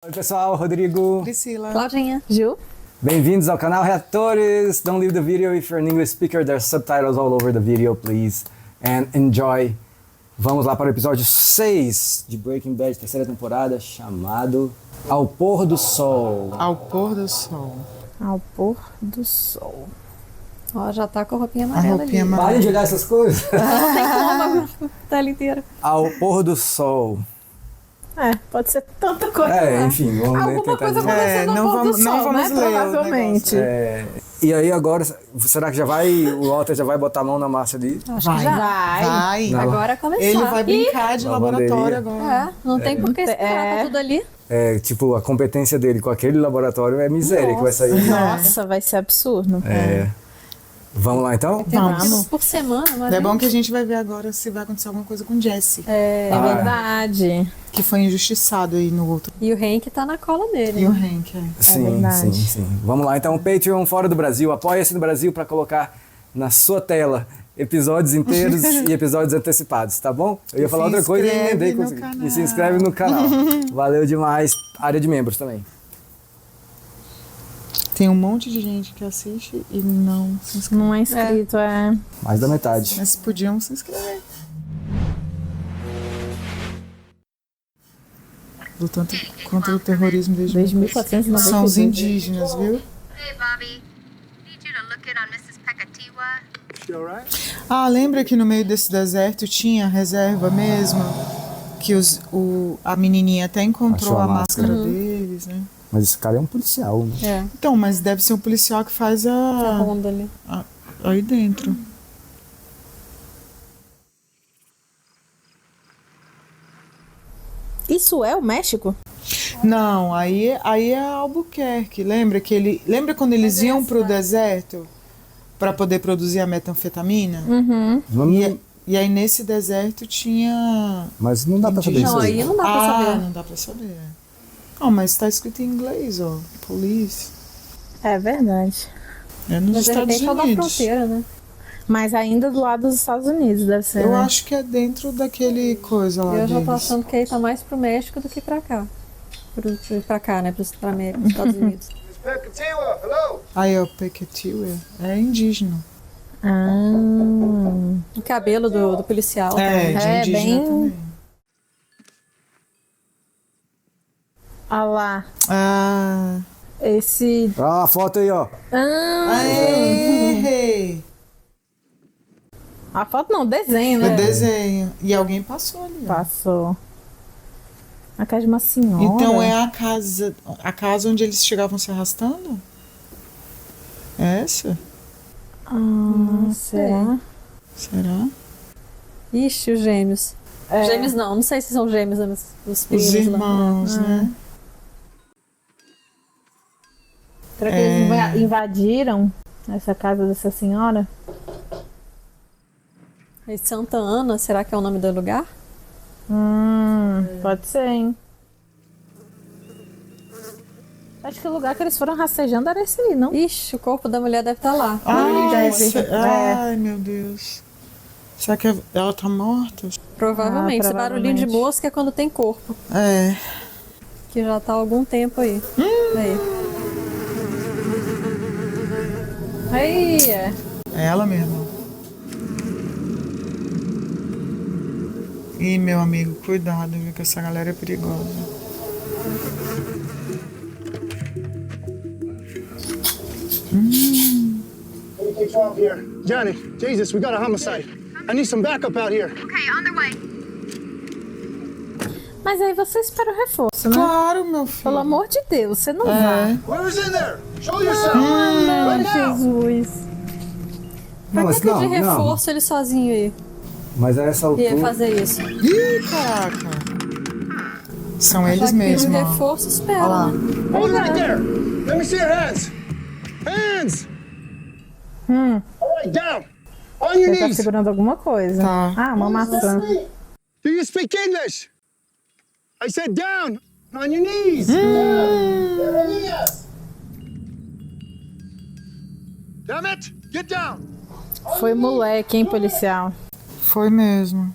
Oi pessoal, Rodrigo, Priscila, Claudinha, Gil. bem-vindos ao canal Reatores. Don't leave the video if you're an English speaker. There's subtitles all over the video, please. And enjoy. Vamos lá para o episódio 6 de Breaking Bad, terceira temporada, chamado Ao Pôr do Sol. ao pôr do sol. Ao pôr do sol. Ó, já tá com a roupinha A amarela roupinha ali. amarela. Parem de olhar essas coisas. A tela inteira. Ao Pôr do Sol. É, pode ser tanta coisa. É, enfim, vamos Alguma tentar coisa dizer. acontecendo não no pôr do vamos- não sol, vamos né? ler o Provavelmente. E aí agora, será que já vai, o Walter já vai botar a mão na massa ali? Acho que já. Vai. Não. Agora começar. Ele vai brincar de Lavanderia. laboratório agora. É, não tem por que esperar, tá tudo ali. É, tipo, a competência dele com aquele laboratório é miséria que vai sair. Nossa, vai ser absurdo. É. Vamos lá então? Tem Vamos. por semana, mas É bom que a gente vai ver agora se vai acontecer alguma coisa com Jesse, É verdade. que foi injustiçado aí no outro. E o Hank tá na cola dele. E o Hank, Sim, verdade. sim. Vamos lá então, Patreon fora do Brasil, apoia-se no Brasil para colocar na sua tela episódios inteiros e episódios antecipados, tá bom? Eu ia falar outra coisa e emendei com e se inscreve no canal. Valeu demais. Área de membros também. Tem um monte de gente que assiste e não se inscreve. Não é inscrito, é. Mais da metade. Mas podiam se inscrever. Lutando contra o terrorismo desde Desde 1492. São os indígenas, viu? Hey, Bobby. Need you to look in on Mrs. Pekatiwa. Ah, lembra que no meio desse deserto tinha reserva mesmo? Que a menininha até encontrou Achou a a máscara máscara. deles, né? Mas esse cara é um policial, né? É, Então, mas deve ser um policial que faz a a ronda ali. aí dentro. Isso é o México? Não, aí é Albuquerque. Lembra quando eles iam pro deserto para poder produzir a metanfetamina? Vamos- E aí nesse deserto tinha Mas não dá pra saber isso Não, aí. aí não dá pra saber. não dá pra saber. Oh, mas tá escrito em inglês, ó. Police. É verdade. É nos Mas de Estados repente é da Unidos. fronteira, né? Mas ainda do lado dos Estados Unidos, deve ser. Eu né? acho que é dentro daquele coisa lá Eu já tô deles. achando que aí tá mais pro México do que pra cá. Pra cá, né? Pra América, pros Estados Unidos. Aí, ó, Peketiwa. É indígena. Ah. O cabelo do policial. É, de É, indígena bem- também. Olha lá. Ah. Esse. Ah, a foto aí, ó. Aê! A foto não, o desenho, O né? desenho. E alguém passou ali. ó. Passou. A casa de uma senhora. Então é a casa onde eles chegavam se arrastando? É essa? Ah, será? Será? Ixi, os gêmeos. Gêmeos não sei se são gêmeos, né? Os primos Os lá. irmãos, né? Será que eles invadiram essa casa dessa senhora? E Santa Ana, será que é o nome do lugar? Pode ser, hein? Acho que o lugar que eles foram rastejando era esse aí, não? Ixi, o corpo da mulher deve estar lá. Ai, meu Deus. Será que ela tá morta? Provavelmente. Esse barulhinho de provavelmente. mosca é quando tem corpo. É. Que já tá há algum tempo aí. Aí. Aí, é. É ela mesma. Ih, meu amigo, cuidado, viu? Que essa galera é perigosa. Take 12 here. Johnny, Jesus, we got a homicide. I need some backup out here. Okay, on their way. Mas aí você espera o reforço, né? Claro, meu filho. Pelo amor de Deus, você não vai. Whoever's in there, show yourself. Ai, Right now. Jesus. Pra mas que de reforço ele sozinho aí? Mas a essa Ia altura... fazer isso. Ih, caraca. São eles Já que mesmos, de ó. reforço, espera. Olha lá. Né? Hold right there. Let me see your hands. Hands. All right, down. On your Ele tá knees. segurando alguma coisa. Tá. Ah, uma maçã. Do you speak English? I said down. On your knees. Damn it. Get down. Foi moleque, hein, policial? Foi mesmo.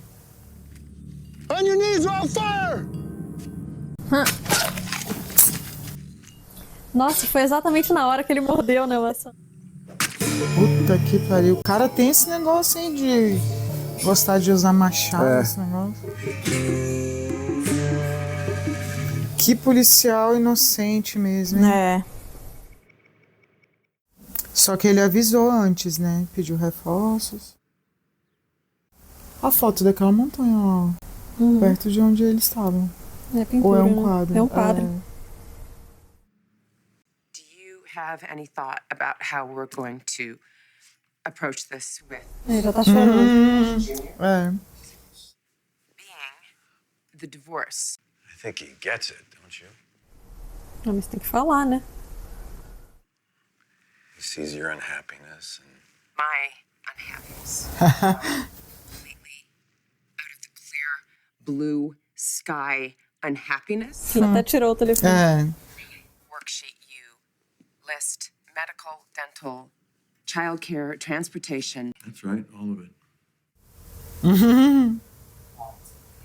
On your knees or I'll fire! Nossa, foi exatamente na hora que ele mordeu, né, Wilson? Puta que pariu. O cara tem esse negócio, hein, de gostar de usar machado, esse negócio. Que policial inocente mesmo, hein? É. Só que ele avisou antes, né? Pediu reforços. A foto daquela montanha, ó. Perto de onde eles estavam. É pintura, Ou é um né? quadro? É um quadro. Do you have any thought about how we're going to approach this with Ele já tá chorando. É. being the divorce? I think he gets it, don't you? Não, mas tem que falar, né? He sees your unhappiness and My unhappiness. Completely out of the clear blue sky unhappiness. Ele até tirou o telefone. É. Worksheet you list medical, dental, childcare, transportation, That's right, all of it.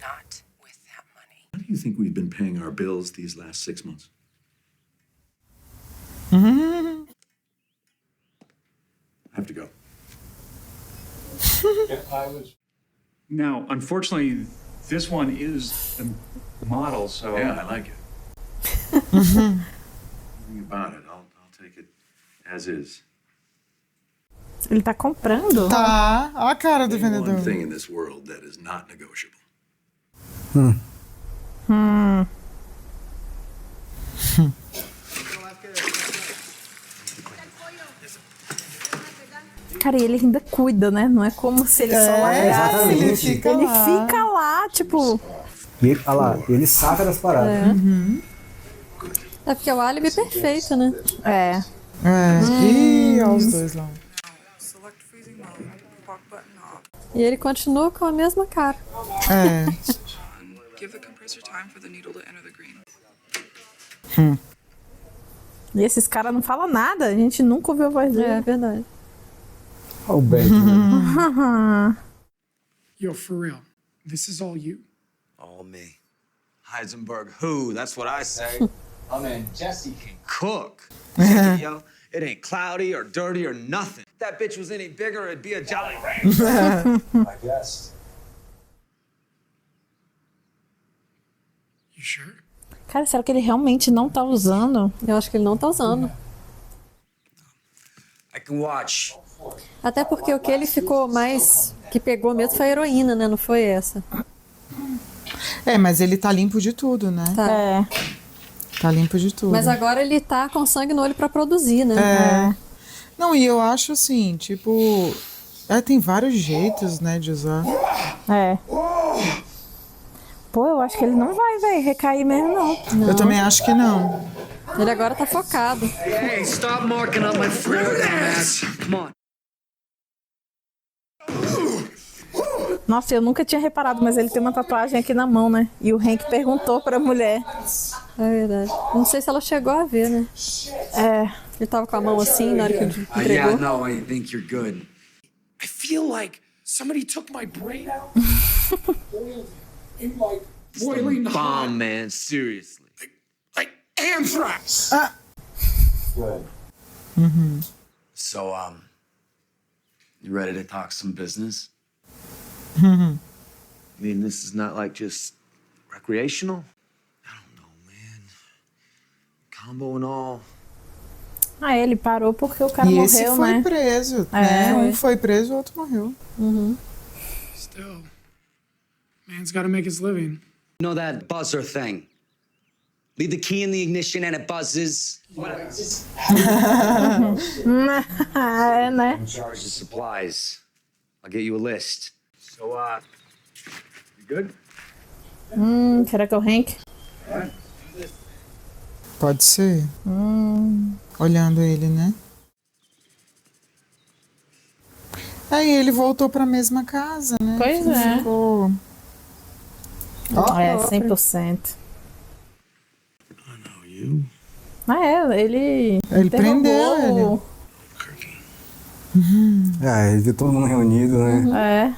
not with that money. How do you think we've been paying our bills these last 6 months? I have to go. Now, unfortunately, this one is the model, so Yeah, I like it. Think about it. I'll take it as is. Ele tá comprando? Tá. Olha a cara do There's vendedor. one thing in this world that is not negotiable. Cara, e ele ainda cuida, né? Não é como se ele só largasse. exatamente. Ele fica Ele lá. fica lá, tipo... E ele, olha lá, ele saca das paradas. É porque é o álibi perfeito, né? É. É. Ih, olha os dois lá. E ele continua com a mesma cara. É. E esses caras não falam nada. A gente nunca ouviu a voz É dele. verdade. Olha o Benjamin. Yo, for real, this is all you? All me. Heisenberg who? That's what I say. My man Jesse can cook. Yo, it ain't cloudy or dirty or nothing. If that bitch was any bigger, it'd be a Jolly Rancher. I guess. You sure? Cara, será que ele realmente não tá usando? Eu acho que ele não tá usando. I can watch. Até porque o que ele ficou mais... que pegou mesmo foi a heroína, né? Não foi essa. É, mas ele tá limpo de tudo, né? Tá. É. Tá limpo de tudo. Mas agora ele tá com sangue no olho pra produzir, né? É. Não, e eu acho assim, tipo... tem vários jeitos, né, de usar. É. Pô, eu acho que ele não vai, velho, recair mesmo, não. Eu também acho que não. Ele agora tá focado. Hey, stop marking up my fruit, dumbass. Come on. Nossa, eu nunca tinha reparado, mas ele tem uma tatuagem aqui na mão, né? E o Hank perguntou pra mulher. É verdade. Não sei se ela chegou a ver, né? É. Ele tava com a mão assim na hora que ele Yeah, entregou. no, I think you're good. I feel like somebody took my brain out. In like boiling hot, Bomb, man, seriously. like anthrax. Good. So, you ready to talk some business? I mean, this is not like just recreational? I don't know, man. Combo and all. Ah, ele parou porque o cara E morreu, esse foi né? preso, É. né? Um foi preso, o outro morreu. Still, man's gotta make his living. You know that buzzer thing? Leave the key in the ignition and it buzzes. É, né? Charge the supplies. I'll get you a list. So, you good? Será que é o Hank? Pode ser. Olhando ele, né? Aí ele voltou pra mesma casa, né? Pois é. Ficou... É, 100%. I know you. Ah, é, ele Ele interrogou prendeu ele. o- Ele viu todo mundo reunido, né?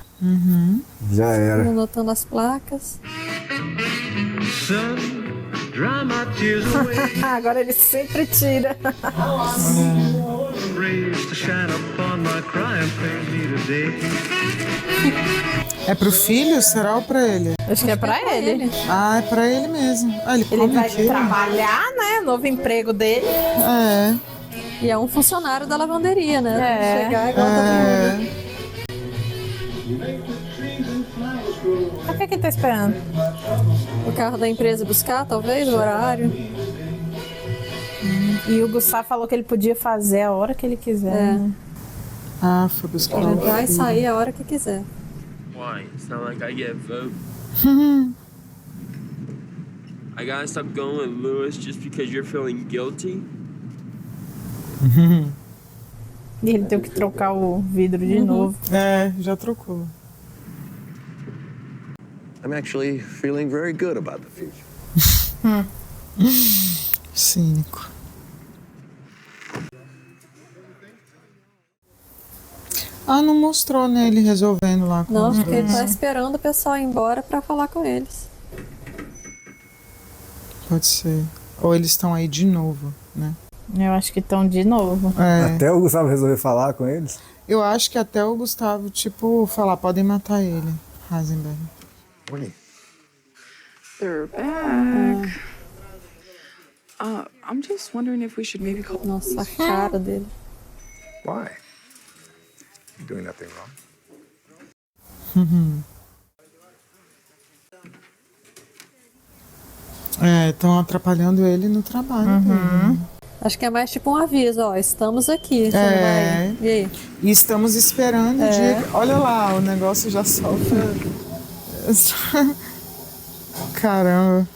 Já era. Anotando as placas. Agora ele sempre tira. É pro filho? Será ou pra ele? Acho que é pra ele. Ah, é pra ele mesmo. Ele come vai aqui. trabalhar, né? Novo emprego dele. É. E é um funcionário da lavanderia, né? É. Chegar igual todo mundo. O que ele tá esperando? O carro da empresa buscar, talvez, o horário. E o Gustavo falou que ele podia fazer a hora que ele quiser. Né? Ah, foi buscar. Ele vai sair a hora que quiser. Why? It's not like I get vote. I gotta stop going with Lewis just because you're feeling guilty? E ele teve que trocar o vidro de novo. É, já trocou. I'm actually feeling very good about the future. Cínico. Ah, não mostrou, né? Ele resolvendo lá com Não, os porque ele dois. tá esperando o pessoal ir embora pra falar com eles. Pode ser. Ou eles estão aí de novo, né? Eu acho que estão de novo. É. Até o Gustavo resolver falar com eles. Eu acho que até o Gustavo, tipo, falar, podem matar ele, Heisenberg. Winnie. They're back. I'm just wondering if we should maybe call. Nossa, a cara dele. Why? You're doing nothing wrong. Estão atrapalhando ele no trabalho dele. Acho que é mais tipo um aviso, ó, estamos aqui. Você não vai... E aí? E estamos esperando o dia. Olha lá, o negócio já solta. Caramba.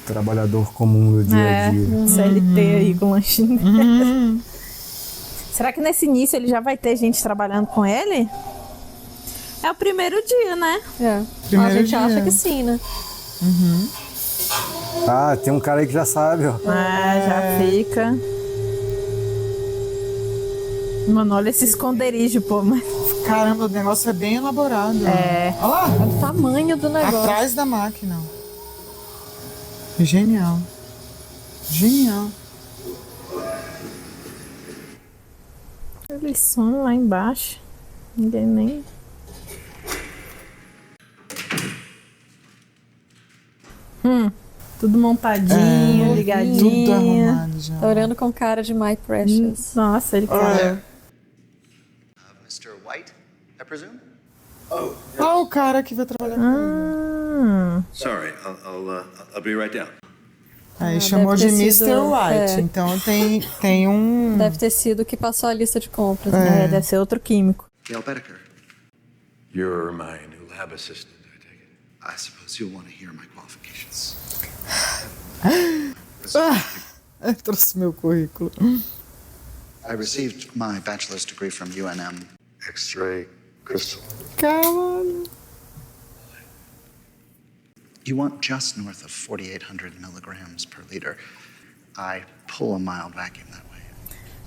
Trabalhador comum do dia a dia. Um CLT aí com lanchinho. Será que nesse início ele já vai ter gente trabalhando com ele? É o primeiro dia, né? A gente acha que sim, né? Ah, tem um cara aí que já sabe, ó. Já fica. Mano, olha esse esconderijo, pô. Mas... Caramba, o negócio é bem elaborado. É. Olha lá. Olha o tamanho do negócio. Atrás da máquina. Genial. Genial. Eles somam lá embaixo. Ninguém nem... Tudo montadinho, ligadinho. Tudo arrumado já. Tá olhando com cara de My Precious. Nossa, ele cara. Mr. White, I presume? Ah, o cara que vai trabalhar com ele. Sorry, I'll be right down. Aí chamou de deve ter Mr. sido- White. Então tem um... Deve ter sido o que passou a lista de compras. Deve ser outro químico. Gail Bedecker. You're my new lab assistant, I take it. I suppose you'll want to hear my qualifications. Trouxe meu currículo. I received my bachelor's degree from UNM. X-ray crystal. Caralho. You want just north of 4,800 milligrams per liter. I pull a mild vacuum that way.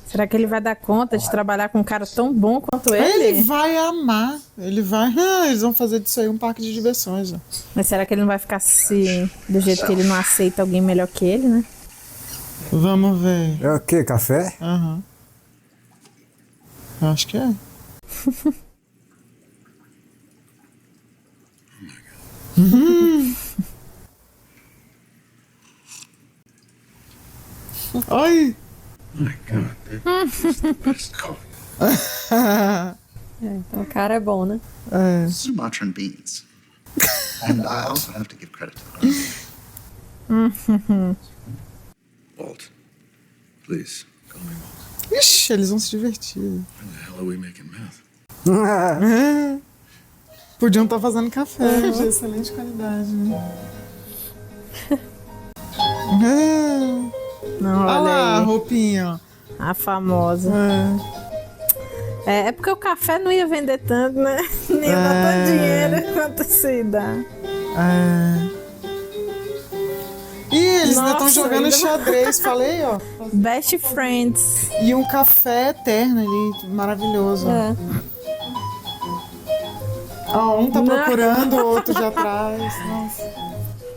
Será que ele vai dar conta de trabalhar com um cara tão bom quanto ele? Ele vai amar. Ele vai... eles vão fazer disso aí um parque de diversões. Ó. Mas será que ele não vai ficar assim, do jeito que ele não aceita alguém melhor que ele, né? Vamos ver. É o quê? Café? Aham. Eu acho que é. Ai! My God, that's the best coffee. Então o cara é bom, né? Sumatran beans. And I also have to give credit to the grower. Walt, please, call me Walt. Ixi, eles vão se divertir. Where the hell are we making meth? Podiam estar fazendo café de excelente qualidade, né? Não, Olha olha lá a aí. roupinha. A famosa. É porque o café não ia vender tanto, né? Nem ia dar tanto dinheiro quanto se dá. Ih, eles ainda estão Nossa, jogando ainda- xadrez. Falei, ó. Best Friends. E um café eterno ali, maravilhoso. É. Ó, um tá procurando, o outro já atrás. Nossa.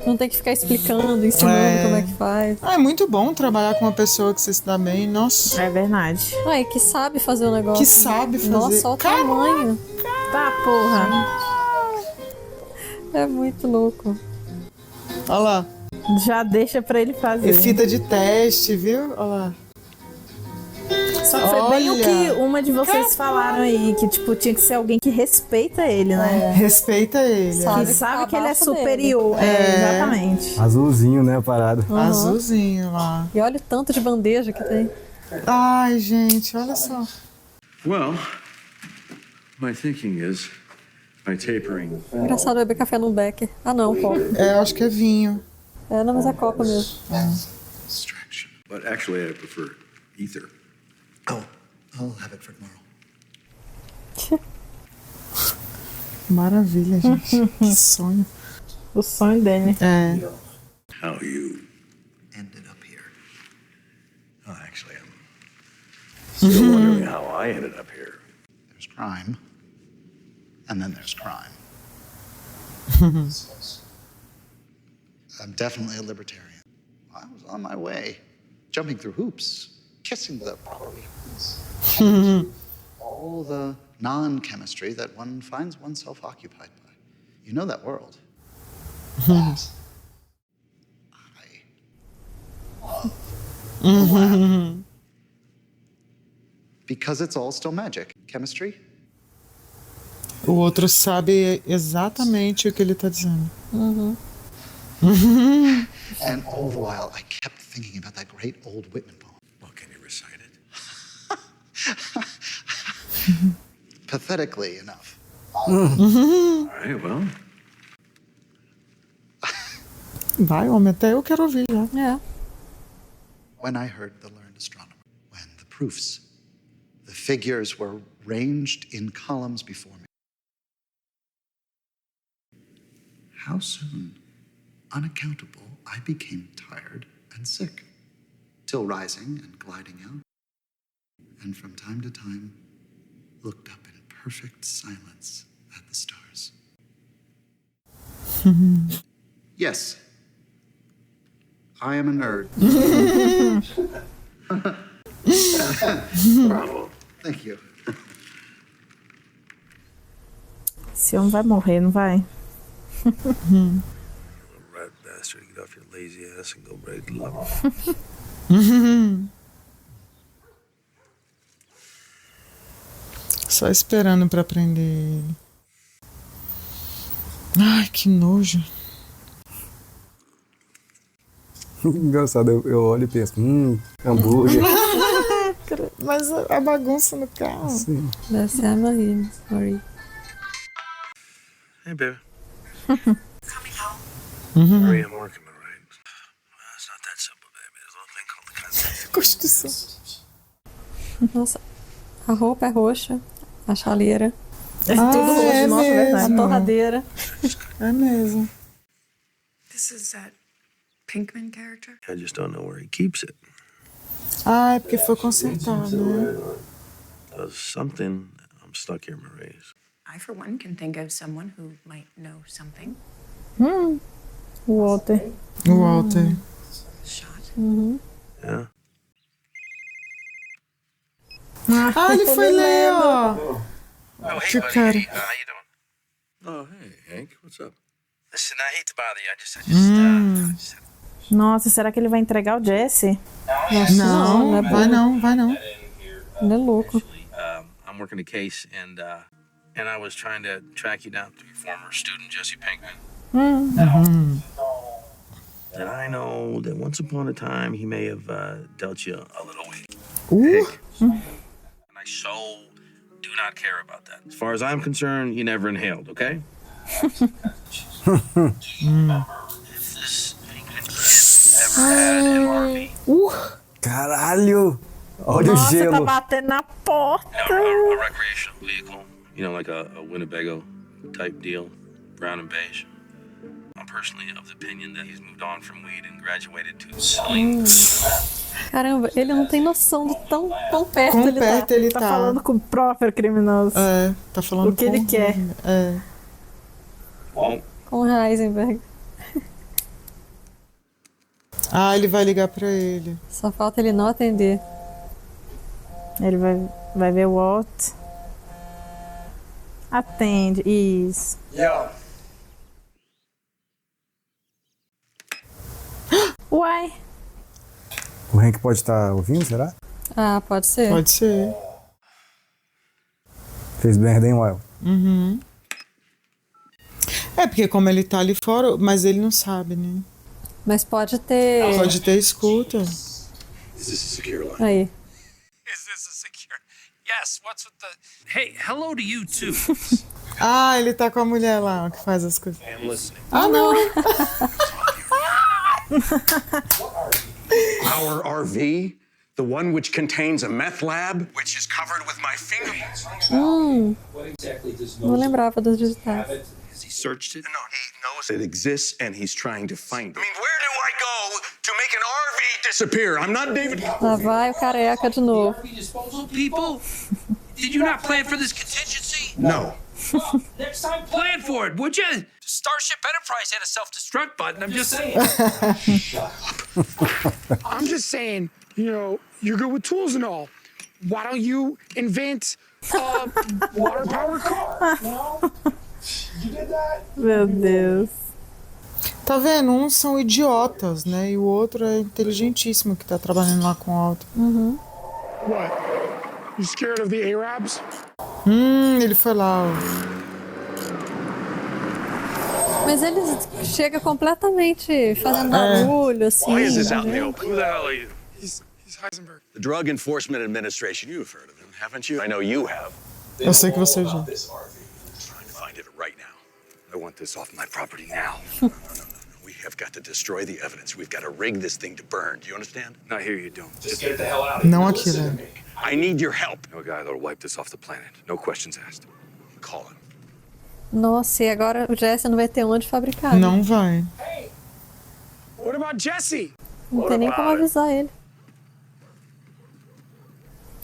Não tem que ficar explicando, ensinando como é que faz. Ah, é muito bom trabalhar com uma pessoa que você se dá bem. Nossa. É verdade. Ai, que sabe fazer o negócio. Que sabe fazer. Nossa, olha o tamanho. Tá, porra. É muito louco. Olha lá. Já deixa pra ele fazer. E fita de teste, viu? Olha lá. Só que foi bem o que uma de vocês falaram aí, que tipo, tinha que ser alguém que respeita ele, né? Respeita ele. Que sabe que ele é superior. Exatamente. Azulzinho, né, a parada. Azulzinho lá. E olha o tanto de bandeja que tem. Ai, gente, olha só. Well, my thinking is by tapering. Engraçado beber café no Becker. Ah, não, copo. É, acho que é vinho. É, não, mas é copa mesmo. Distraction. But actually, I prefer ether. Oh, I'll have it for tomorrow. Maravilha, gente. Que sonho. O sonho dele. É. How you Ended up here. Oh, actually, I'm still wondering how I ended up here. There's crime. And then there's crime. I'm definitely a libertarian. I was on my way, jumping through hoops, kissing the all the non-chemistry that one finds oneself occupied by. You know that world. Because it's all still magic. Chemistry. O outro sabe exatamente o que ele tá dizendo. And all the while, I kept thinking about that great old Whitman poem. Well, can you recite it? Pathetically enough. All right, well. Vai, homem, até eu quero ouvir já. É. When I heard the learned astronomer, when the proofs, the figures were ranged in columns before me. How soon, unaccountable, I became tired and sick, till rising and gliding out, and from time to time looked up in perfect silence at the stars. Yes, I am a nerd. Bravo. Thank you. Esse homem vai morrer, não vai? Rat bastard, get off your lazy ass and go break the law. Só esperando pra prender ele. Ai, que nojo. Engraçado, eu olho e penso, hambúrguer. Mas a bagunça no carro. Sim. Deve ser a Marie. Hey, baby. Uhum. Marie, I'm working, all right? It's not that simple, baby. There's a little thing called the concept. Constituição. Nossa, a roupa é roxa, a chaleira. É tudo roxo, é nossa, mesmo. verdade. A torradeira. É mesmo. This is that Pinkman character? I just don't know where he keeps it. Ah, é porque foi consertado, né? Does something. I'm stuck here, Marie. I, for one, can think of someone who might know something. O Walter. O Walter. Shot. Yeah. Ah, ele foi ler, ó. Oh, hey, Que buddy. cara. Hey, how you doing? Oh, hey, Hank. What's up? Listen, I hate to bother you. I just Nossa, será que ele vai entregar o Jesse? Não, é vai não, vai não. Ele é louco. I'm working a case, and I was trying to track you down to your former student, Jesse Pinkman. And I know that once upon a time he may have dealt you a little weight. And I so do not care about that. As far as I'm concerned, you never inhaled, okay? If this Pinkman kid ever had MRV. Caralho! Olha Nossa, o gelo. tá batendo na porta. A recreational vehicle, you know, like a Winnebago type deal, brown and beige. I'm personally of the opinion that he's moved on from weed and graduated to selling. Caramba, ele não tem noção do tão perto Quão ele perto tá. ele Tá tá. falando com o próprio criminoso. É, tá falando O que ele quer. É. Com o Heisenberg. Ah, ele vai ligar pra ele. Só falta ele não atender. Ele vai ver o Walt. Atende. Isso. Yo. Uai. O Hank pode estar ouvindo, será? Ah, pode ser. Pode ser. Fez merda, hein, Wild? Uhum. É, porque como ele tá ali fora, mas ele não sabe, né? Mas pode ter... Pode ter escuta. Is this a secure line? Aí. Is this a secure? Yes, what's with the... Hey, hello to you too. Ah, ele tá com a mulher lá, ó, que faz as coisas. I'm listening. Ah, não. Our RV, the one which contains a meth lab, which is covered with my fingerprints. What exactly does Não lembrava dos digitais. Has he searched it? No, he knows it exists and he's trying to find it. I mean, where do I go to make an RV disappear? I'm not David. Lá vai o careca de novo. RV disposal people? Did you not plan for this contingency? No. Well, next time plan for it, would you? Starship Enterprise had a self-destruct button, I'm just saying. Shut up. I'm just saying, you know, you're good with tools and all. Why don't you invent a water-powered car? No? You did that? Meu Deus. Tá vendo? Uns são idiotas, né? E o outro é inteligentíssimo que tá trabalhando lá com o Alto. What? You scared of the Arabs? Ele foi lá, ó. Mas ele chega completamente fazendo barulho, assim. Why is this out in the open? Who the hell are you? He's Heisenberg. The Drug Enforcement Administration. You've heard of him, haven't you? I know you have. Eu sei que você já. I'm trying to find it right now. I want this off my property now. No. We have got to destroy the evidence. We've got to rig this thing to burn. Do you understand? Not here, you don't. Just get the hell out of Não here. aqui, Listen to velho. me. I need your help. No guy that'll wipe this off the planet. No questions asked. Call him. Nossa, e agora o Jesse não vai ter onde fabricar. né? Não vai. Hey, what about Jesse? Não tem nem como avisar ele.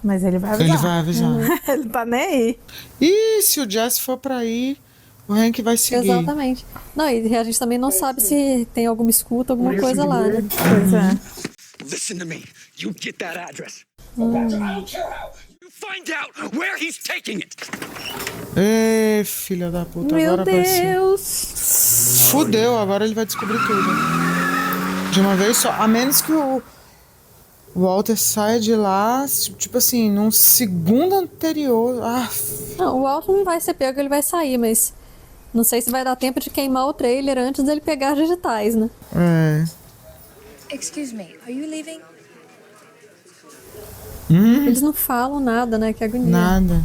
Mas ele vai avisar. Ele vai avisar. Ele tá nem aí. E se o Jesse for pra aí, o Hank vai seguir. Exatamente. Não, e a gente também não sabe se tem alguma escuta, alguma coisa lá, né? Pois é. Listen to me. You get that address. I don't care how. You find out where he's taking it. Ê, filha da puta, Meu agora vai ser. Deus. Fudeu, agora ele vai descobrir tudo. De uma vez só. A menos que o Walter saia de lá, tipo assim, num segundo anterior. Ah, Não, o Alto não vai ser pego, ele vai sair, mas não sei se vai dar tempo de queimar o trailer antes dele pegar as digitais, né? é. Excuse me, are you leaving? Eles não falam nada, né? Que agonia. Nada.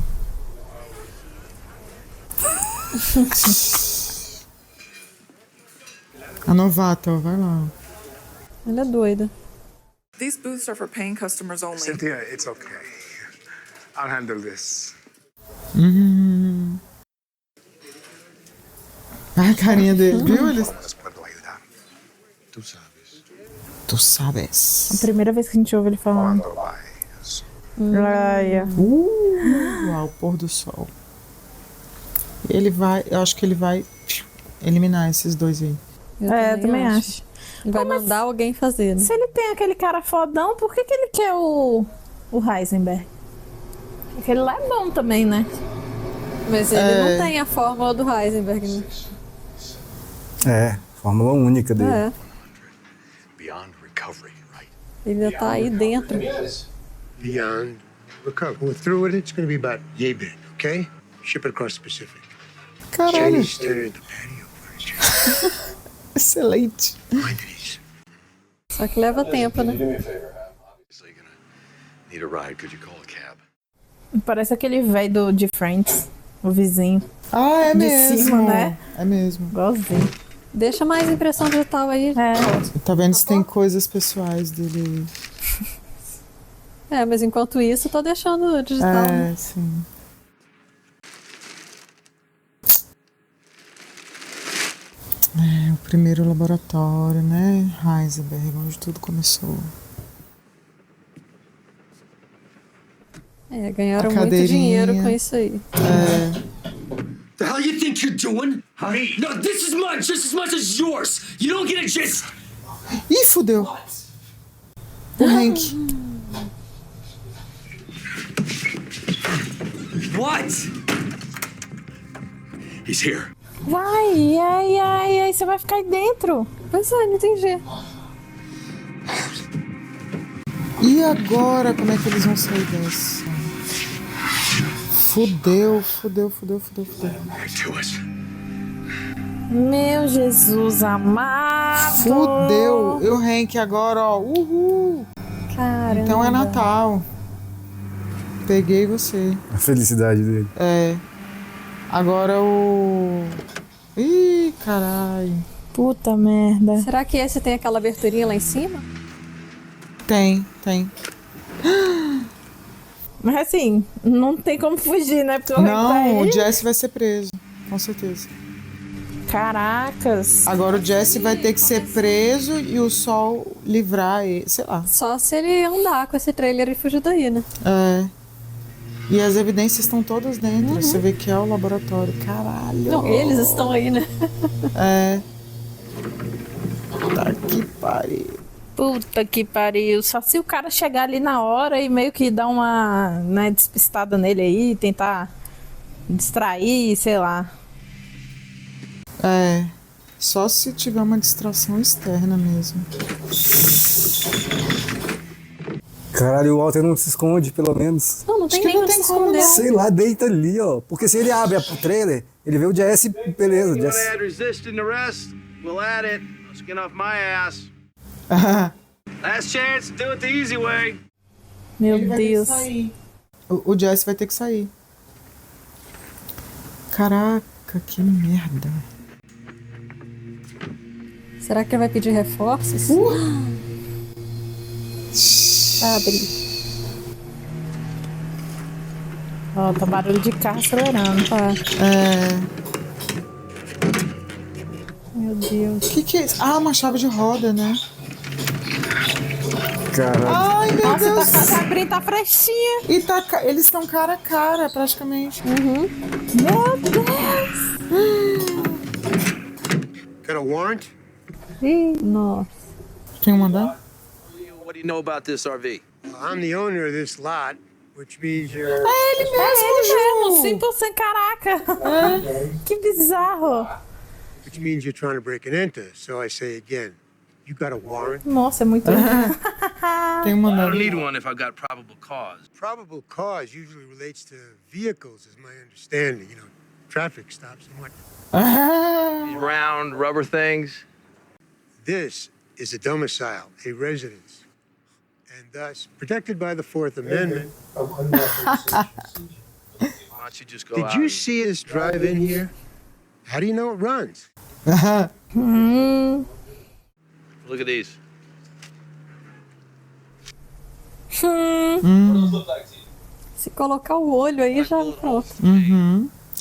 A novata, ó, vai lá. Ela é doida. These booths are for paying customers only. Cynthia, it's okay. I'll handle this. A carinha dele, viu? Ele... Les puedo ayudar. Tú sabes. Tu sabes. A primeira vez que a gente ouve ele falando. Cuando vayas. Olha. Uau, pôr do sol. Ele vai, eu acho que ele vai eliminar esses dois aí. Eu Também acho. Ele vai mandar alguém fazer, né? Se ele tem aquele cara fodão, por que ele quer o Heisenberg? Porque ele lá é bom também, né? Mas ele não tem a fórmula do Heisenberg, né? É, fórmula única dele. É. Beyond recovery, right? Ele ainda tá aí dentro. Beyond recovery. When we're through with it, it's going to be about yay big, okay? Ship it across the Pacific. Caralho. Chinese dinner in the patio. Excelente. Só que leva tempo, né? Need a ride? Could you call a cab? Parece aquele velho de Friends, o vizinho. Ah, é de mesmo. cima, né? É mesmo. Igualzinho. Deixa mais impressão digital aí. Tá vendo se tem coisas pessoais dele. É, mas enquanto isso, eu tô deixando digital. né? Sim. primeiro laboratório, né? Heisenberg, onde tudo começou. Ganharam muito dinheiro com isso aí. The hell you think you're doing? Me? No, this is mine just as much as yours. You don't get a just. Ih, fudeu. O Hank. What? He's here. Vai, ai, você vai ficar aí dentro. Pois é, não entendi. E agora, como é que eles vão sair dessa? Fudeu. Meu Jesus amado. Fudeu. E o Hank agora, ó. Uhul. Caramba. Então é Natal. Peguei você. A felicidade dele. É. Agora o... Ih, caralho. Puta merda. Será que esse tem aquela aberturinha lá em cima? Tem. Mas assim, não tem como fugir, né? Porque Não, o Jesse vai ser preso. Com certeza. Caracas. Agora o Jesse vai ter que ser preso e o Sol livrar ele, sei lá. Só se ele andar com esse trailer e fugir daí, né? É. E as evidências estão todas dentro. Você vê que é o laboratório. Caralho. Não, eles estão aí, né? É. Tá que pariu. Puta que pariu. Só se o cara chegar ali na hora e meio que dar uma, né, despistada nele aí, tentar distrair, sei lá. É. Só se tiver uma distração externa mesmo. Caralho, o Walter não se esconde, pelo menos. Não tem nem como se esconder. Sei lá, deita ali, ó. Porque se ele abre o trailer, ele vê o Jesse, beleza. You wanna Jesse. add resisting arrest? We'll add it. Let's get off my ass. Last chance to do it the easy way. Meu Ele vai ter que Deus. sair. O Jesse vai ter que sair. Caraca, que merda. Será que ele vai pedir reforços? Abre. Ó, tá barulho de carro acelerando. Meu Deus. Que é isso? Ah, uma chave de roda, né? Caralho. Ai, meu Nossa, Deus. tá abrindo a frestinha. E eles estão cara a cara, praticamente. Meu Deus. Got a warrant? Nossa. Quem mandar? What do you know about this RV? I'm the owner of this lot, which means you're... É ele mesmo, Ju. 100% caraca. Que bizarro. Which means you're trying to break it into. So I say again, you got a warrant? Nossa, é muito... Tem I mandado. don't need one if I got probable cause. Probable cause usually relates to vehicles, is my understanding. You know, traffic stops and what. These round rubber things. This is a domicile, a residence, and thus protected by the Fourth Amendment. Why don't you just go Did out you and- see us drive in here? How do you know it runs? Look at these. Se colocar o olho aí, já pronto.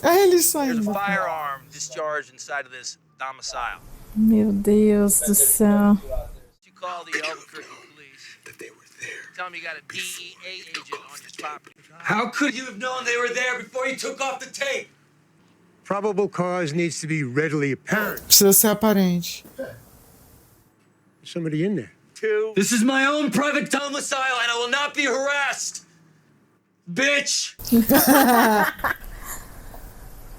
É ele There's saindo. a firearm discharged inside of this domicile. Meu Deus do céu. You call the Albuquerque police. That they were there. Tell them you got a DEA agent on your property. How could you have known they were there before you took off the tape? Probable cause needs to be readily apparent. Precisa ser aparente. There's somebody in there. This is my own private domicile and I will not be harassed. Bitch!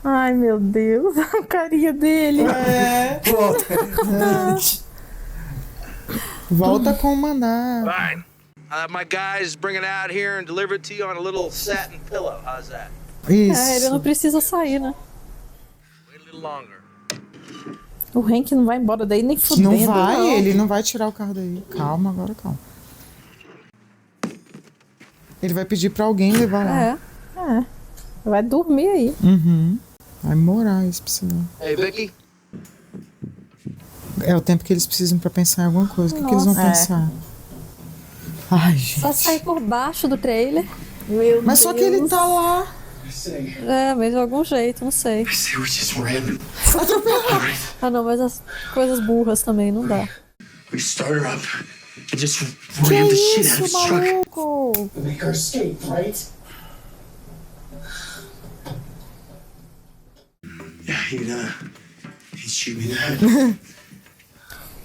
Ai, meu Deus. A carinha dele. Volta com o maná. Fine. I'll have my guys bring it out here and deliver it to you on a little satin pillow. How's that? Ele Isso. não precisa sair, né? Wait a little longer. O Hank não vai embora daí nem fudendo. Não vai, ele não vai tirar o carro daí. Calma, agora calma. Ele vai pedir pra alguém levar lá. É. Vai dormir aí. Vai morar esse sinal. Hey, Vicky. É o tempo que eles precisam pra pensar em alguma coisa. O que eles vão Nossa. pensar? Ai, gente. Só sair por baixo do trailer. Meu Mas só que ele Deus. tá lá. É, mas de algum jeito, não sei. Ah, não, mas as coisas burras também, não dá. We start her up and just Que ram the shit isso, out of his truck. maluco? Make her escape, right? Yeah, he'd shoot me in the head.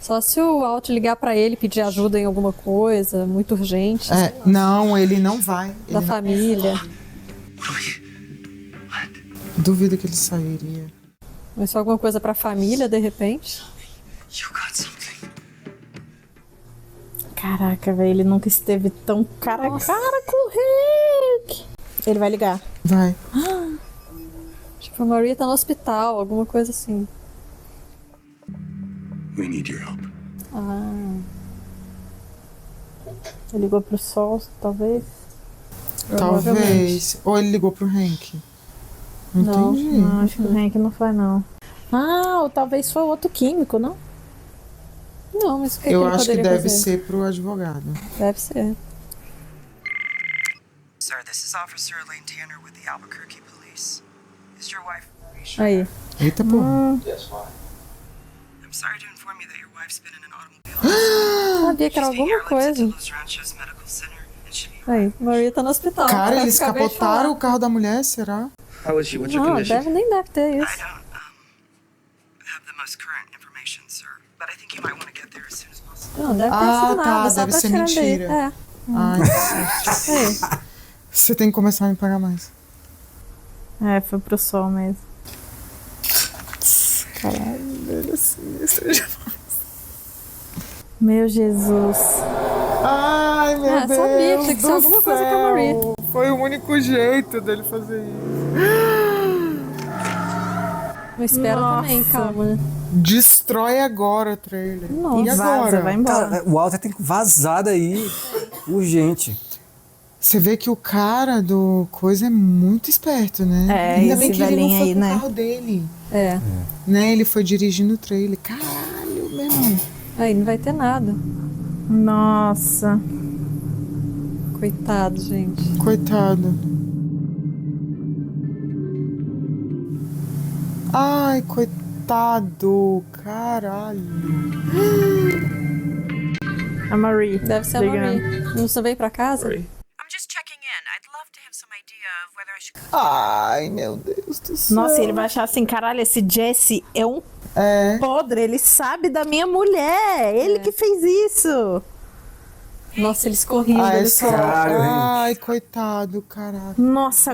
Só se o Walt ligar pra ele, pedir ajuda em alguma coisa, muito urgente. É, não, ele não vai. Da família. Duvido que ele sairia. Mas só alguma coisa pra família, de repente. Caraca, velho, ele nunca esteve tão cara a cara com o Hank. Ele vai ligar. Vai. Tipo, a Maria tá no hospital, alguma coisa assim. We need your help. Ah. Ele ligou pro Sol, talvez. Talvez. Ou ele ligou pro Hank. Não, Entendi. não, acho que o Hank não foi, não. Ah, ou talvez foi outro químico, não? Não, mas o que Eu ele acho que poderia deve fazer? ser pro advogado. Deve ser. Sir, this is Officer Elaine Tanner with the Albuquerque Police. Is your wife? Aí. Eita porra. I'm sorry to inform you that your wife's been in an automobile. Sabia que era alguma coisa. Los Ranchos Medical Center and should be Aí, Maria tá no hospital. Cara, Vai eles ficar bem capotaram falar. o carro da mulher, será? How is she? What's your Não, condition? nem deve ter isso. have the most current information, sir. But I think you might want to get there as soon as possible. Não, deve ter Ah, sido nada, tá, só deve pra ser tirar dele. mentira. É. Ai, você tem que começar a me pagar mais. É, foi pro Sol mesmo. Caralho, velho, sinistro. Meu Jesus. Ai, meu Ah, Deus sabia que tinha que ser do alguma coisa com a céu. Maria. Foi o único jeito dele fazer isso. Mas espera Nossa. também, calma, né? Destrói agora o trailer. Nossa. E agora? Vaza, vai embora. Cara, o Walter tem que vazar daí. Urgente. Você vê que o cara do coisa é muito esperto, né? É, Ainda bem esse que ele não velhinho foi aí, pro né? carro dele. É. Né? Ele foi dirigindo o trailer. Caralho, meu irmão. Aí não vai ter nada. Nossa. Coitado, gente. Coitado. Ai, coitado. Caralho. A Marie. Deve ser a ligando. Marie. Não você veio pra casa? I'm just checking in. I'd love to have some idea of whether I should. Ai, meu Deus do céu. Nossa, ele vai achar assim, caralho, esse Jesse é um podre, ele sabe da minha mulher, ele que fez isso. Nossa, eles corriam. Ai, eles só... Caralho, hein? Ai, coitado, caraca. Nossa,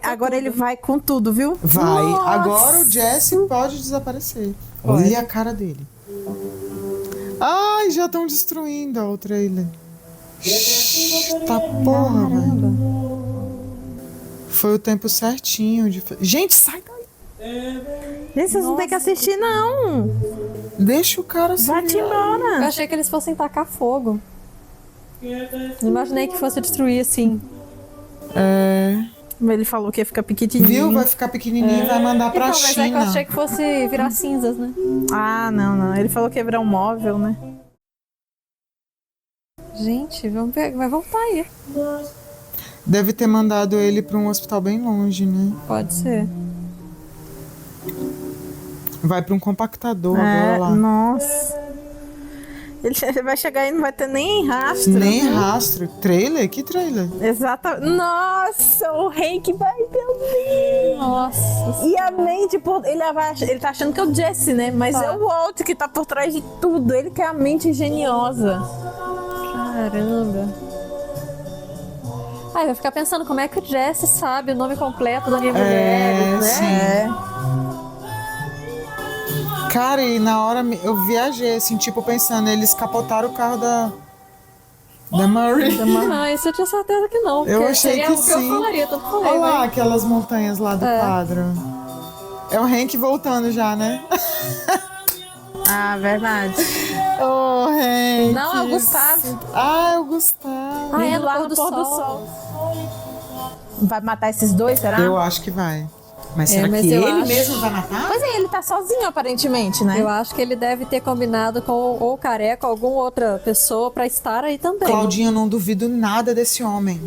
agora ele vai com tudo, viu? Vai. Nossa. Agora o Jesse pode desaparecer. Olha a cara dele. Ai, já estão destruindo ó, o trailer. Tá porra, velho. Foi o tempo certinho de... Gente, sai daí. Gente, vocês não tem que assistir, não. Deixa o cara se Vai-te virar. Eu embora. achei que eles fossem tacar fogo. Não imaginei que fosse destruir assim. É... Ele falou que ia ficar pequenininho. Viu? Vai ficar pequenininho e vai mandar pra Então, mas é que eu China. achei que fosse virar cinzas, né? Ah, não. Ele falou que ia virar um móvel, né? Gente, vamos ver, vai voltar aí. Deve ter mandado ele pra um hospital bem longe, né? Pode ser. Vai pra um compactador agora lá. Nossa. Ele vai chegar e não vai ter nem rastro. Nem rastro. Trailer? Que trailer? Exatamente. Nossa, o Hank vai, meu Deus. Nossa. E a mente, ele tá achando que é o Jesse, né? Mas é o Walt que tá por trás de tudo. Ele que é a mente geniosa. Caramba. Ai, vai ficar pensando como é que o Jesse sabe o nome completo da minha mulher, né? Sim. Cara, e na hora eu viajei, assim, tipo, pensando, eles capotaram o carro da Marie. Não, isso eu tinha certeza que não. Eu porque achei seria que o que eu sim. falaria, tanto falei, Olha lá vai. aquelas montanhas lá do quadro. É o Hank voltando já, né? Ah, verdade. Oh, Hank. Não, é o Gustavo. Ah, é o Gustavo. Ah, é Indo no lá pôr no do pôr do sol. sol. Vai matar esses dois, será? Eu acho que vai. Mas será mas que eu ele acho- mesmo vai matar? Pois é, ele tá sozinho, aparentemente, né? Eu acho que ele deve ter combinado com ou o Careca ou alguma outra pessoa pra estar aí também. Claudinha, eu não duvido nada desse homem.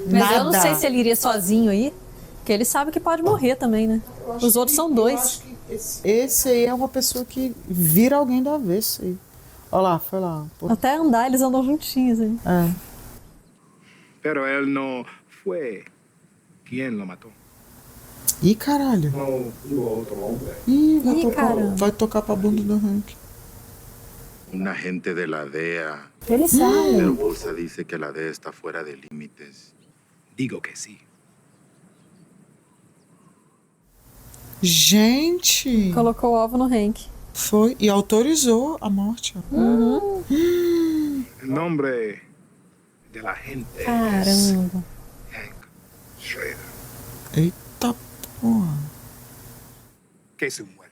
Mas nada. eu não sei se ele iria sozinho aí. Porque ele sabe que pode morrer também, né? Os outros são dois. Esse aí é uma pessoa que vira alguém do avesso aí. Olha lá, foi lá. Pô. Até andar, eles andam juntinhos, hein? É. Pero él no fue quien lo mató. Ih, caralho. No hubo otro hombre. Ih, caramba. vai tocar pra bunda do Hank. Un agente de la DEA. Ele sabe. Pero Bolsa dice que la DEA está fuera de límites. Digo que sí. Gente! Colocou o alvo no Hank. Foi. E autorizou a morte. Uhum. El nombre de la gente Caramba. Hank Schrader. Eita porra. Que su muerte.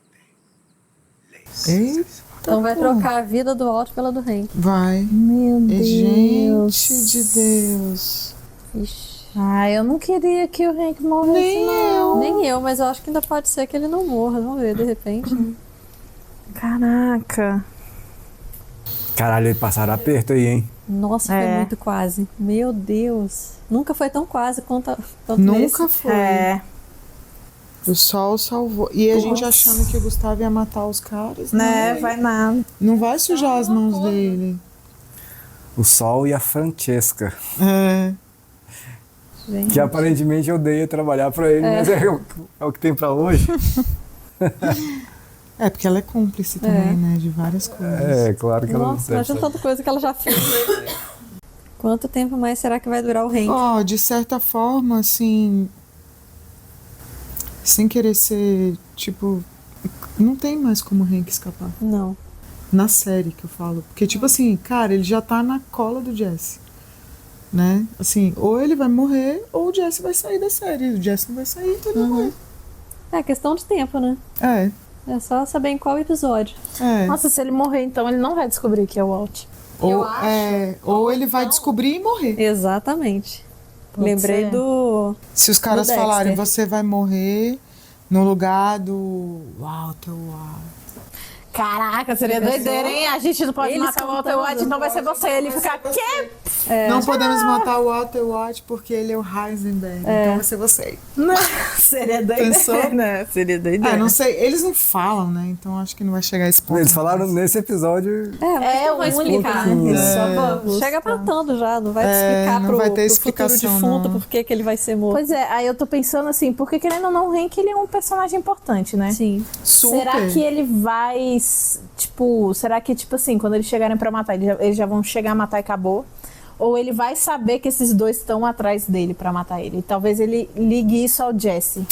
Eita Então vai porra. trocar a vida do Walt pela do Hank. Vai. Meu Deus. Gente de Deus. Ixi. Ah, eu não queria que o Hank morresse, não. Nem eu, mas eu acho que ainda pode ser que ele não morra. Vamos ver, de repente. Caraca. Caralho, ele passaram aperto aí, hein? Nossa, foi muito quase. Meu Deus. Nunca foi tão quase quanto Nunca nesse. foi. O sol salvou. E a gente achando que o Gustavo ia matar os caras. Né, vai nada. Não vai sujar as mãos dele. O Sol e a Francesca. É. Gente. Que aparentemente odeia trabalhar pra ele, mas é o que tem pra hoje. É, porque ela é cúmplice também, né? De várias coisas. É, claro que ela não Nossa, deve imagina saber. tanta coisa que ela já fez. Quanto tempo mais será que vai durar o Hank? Ó, de certa forma, assim. Sem querer ser, tipo. Não tem mais como o Hank escapar. Não. Na série que eu falo. Porque, tipo assim, cara, ele já tá na cola do Jesse. Né? Assim, ou ele vai morrer, ou o Jesse vai sair da série. O Jesse não vai sair, então ele não vai. É questão de tempo, né? É. É só saber em qual episódio. É. Nossa, se ele morrer, então ele não vai descobrir que é o Walt. Ou ele vai descobrir e morrer. Exatamente. Pode Lembrei ser. do. Se os caras do Dexter. falarem, você vai morrer no lugar do Walter White. Caraca, seria doideira, hein? A gente não pode Eles matar o Walter contando. White, então vai ser você. Ele ficar, quê? Não podemos matar o Walter White porque ele é o Heisenberg. Então vai ser você. Não, seria doideira. Pensou? Né? Seria doideira. Ah, não sei. Eles não falam, né? Então acho que não vai chegar a esse ponto. Eles falaram nesse episódio. É, o vai explicar. pouquinho, Eles né? só vão- Chega matando já, não vai explicar não pro, vai ter pro explicação, futuro defunto não. por que ele vai ser morto. Pois é, aí eu tô pensando assim, porque querendo ou não, o Hank ele é um personagem importante, né? Sim. Super. Será que ele vai, tipo, será que, tipo assim, quando eles chegarem pra matar, eles já vão chegar a matar e acabou? Ou ele vai saber que esses dois estão atrás dele pra matar ele? E talvez ele ligue isso ao Jesse.